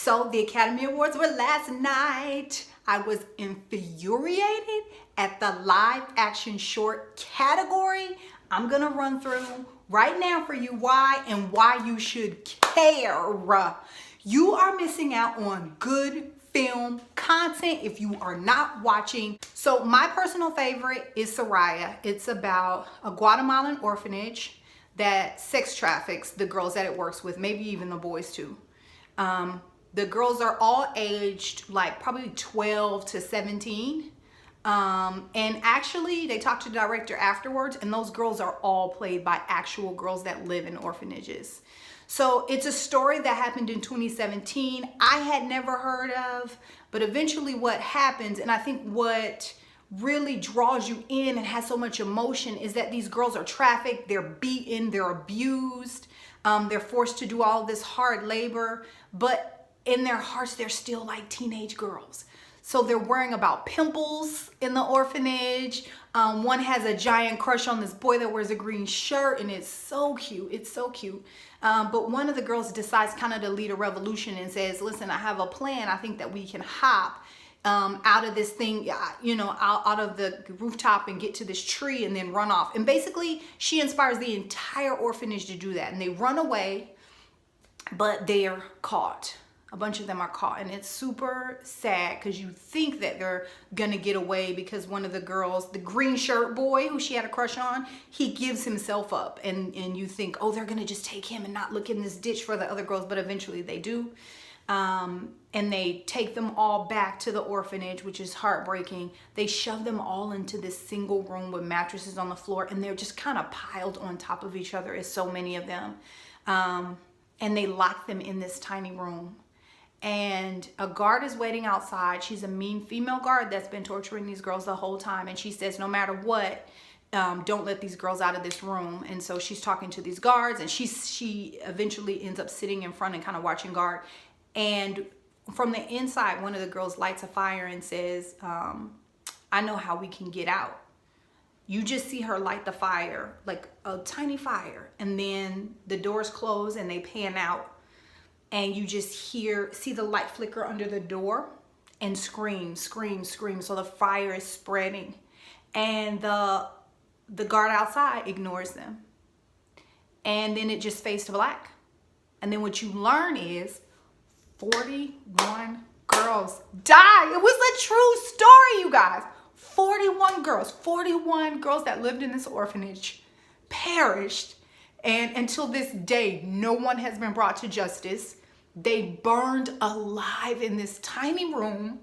So the Academy Awards were last night. I was infuriated at the live action short category. I'm gonna run through right now for you why and why you should care. You are missing out on good film content if you are not watching. So my personal favorite is Soraya. It's about a Guatemalan orphanage that sex traffics the girls that it works with, maybe even the boys too. The girls are all aged like probably 12 to 17. And actually they talked to the director afterwards, and those girls are all played by actual girls that live in orphanages. So it's a story that happened in 2017. I had never heard of, but eventually what happens, and I think what really draws you in and has so much emotion, is that these girls are trafficked, they're beaten, they're abused, they're forced to do all this hard labor, but in their hearts, they're still like teenage girls. So they're worrying about pimples in the orphanage. One has a giant crush on this boy that wears a green shirt, and it's so cute. It's so cute. But one of the girls decides kind of to lead a revolution and says, listen, I have a plan. I think that we can hop out of this thing, you know, out of the rooftop and get to this tree and then run off. And basically, she inspires the entire orphanage to do that. And they run away, but they're caught. A bunch of them are caught, and it's super sad because you think that they're gonna get away because one of the girls, the green shirt boy who she had a crush on, he gives himself up, and you think, oh, they're gonna just take him and not look in this ditch for the other girls, but eventually they do. And they take them all back to the orphanage, which is heartbreaking. They shove them all into this single room with mattresses on the floor, and they're just kind of piled on top of each other, as so many of them. And they lock them in this tiny room. And a guard is waiting outside. She's a mean female guard that's been torturing these girls the whole time. And she says, no matter what, don't let these girls out of this room. And so she's talking to these guards, and she eventually ends up sitting in front and kind of watching guard. And from the inside, one of the girls lights a fire and says, I know how we can get out. You just see her light the fire, like a tiny fire. And then the doors close and they pan out. And you just see the light flicker under the door and scream, scream, scream. So the fire is spreading. And the guard outside ignores them. And then it just fades to black. And then what you learn is 41 girls die. It was a true story, you guys. 41 girls that lived in this orphanage perished. And until this day, no one has been brought to justice. They burned alive in this tiny room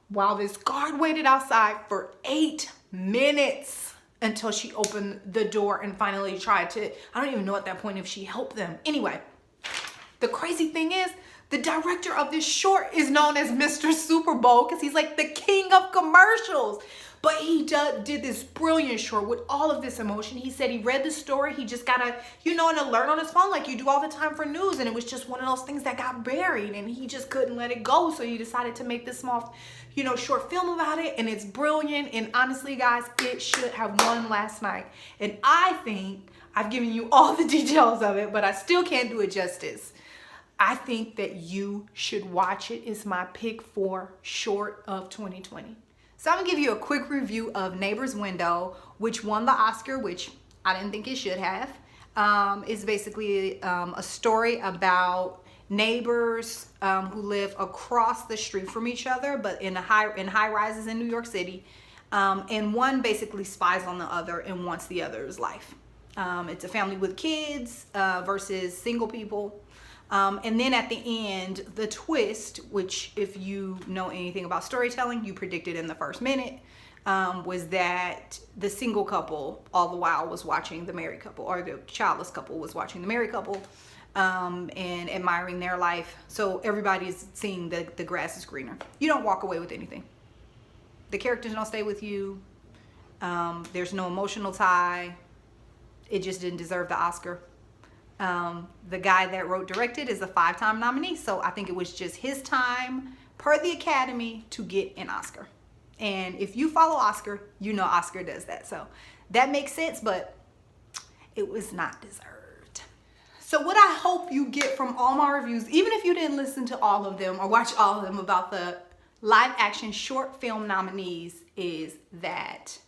while this guard waited outside for 8 minutes until she opened the door and finally tried to, I don't even know at that point if she helped them. Anyway, the crazy thing is, the director of this short is known as Mr. Super Bowl because he's like the king of commercials. But he did this brilliant short with all of this emotion. He said he read the story. He just got an alert on his phone like you do all the time for news. And it was just one of those things that got buried, and he just couldn't let it go. So he decided to make this small, short film about it. And it's brilliant. And honestly, guys, it should have won last night. And I think I've given you all the details of it, but I still can't do it justice. I think that you should watch it. It's my pick for short of 2020. So I'm gonna give you a quick review of Neighbor's Window, which won the Oscar, which I didn't think it should have. It's basically a story about neighbors who live across the street from each other, but in high rises in New York City. And one basically spies on the other and wants the other's life. It's a family with kids versus single people. And then at the end, the twist, which if you know anything about storytelling, you predicted in the first minute, was that the single couple all the while was watching the married couple, or the childless couple was watching the married couple and admiring their life. So everybody's seeing the grass is greener. You don't walk away with anything. The characters don't stay with you. There's no emotional tie. It just didn't deserve the Oscar. The guy that directed is a 5-time nominee, so I think it was just his time per the Academy to get an Oscar. And if you follow Oscar, you know Oscar does that. So that makes sense, but it was not deserved. So what I hope you get from all my reviews, even if you didn't listen to all of them or watch all of them about the live action short film nominees, is that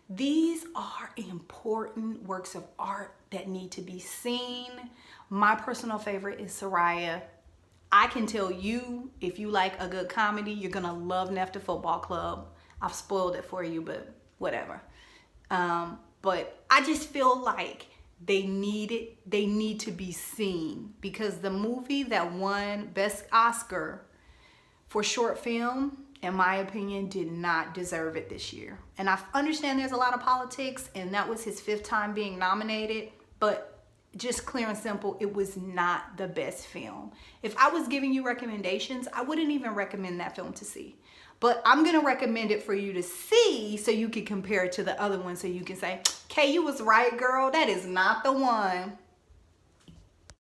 these are important works of art that need to be seen. My personal favorite is Soraya. I can tell you, if you like a good comedy, you're gonna love Nefta Football Club. I've spoiled it for you, but whatever. But I just feel like they need to be seen, because the movie that won Best Oscar for short film, in my opinion, did not deserve it this year. And I understand there's a lot of politics, and that was his 5th time being nominated, but just clear and simple, it was not the best film. If I was giving you recommendations, I wouldn't even recommend that film to see. But I'm gonna recommend it for you to see so you can compare it to the other one, so you can say, Kay, you was right, girl, that is not the one.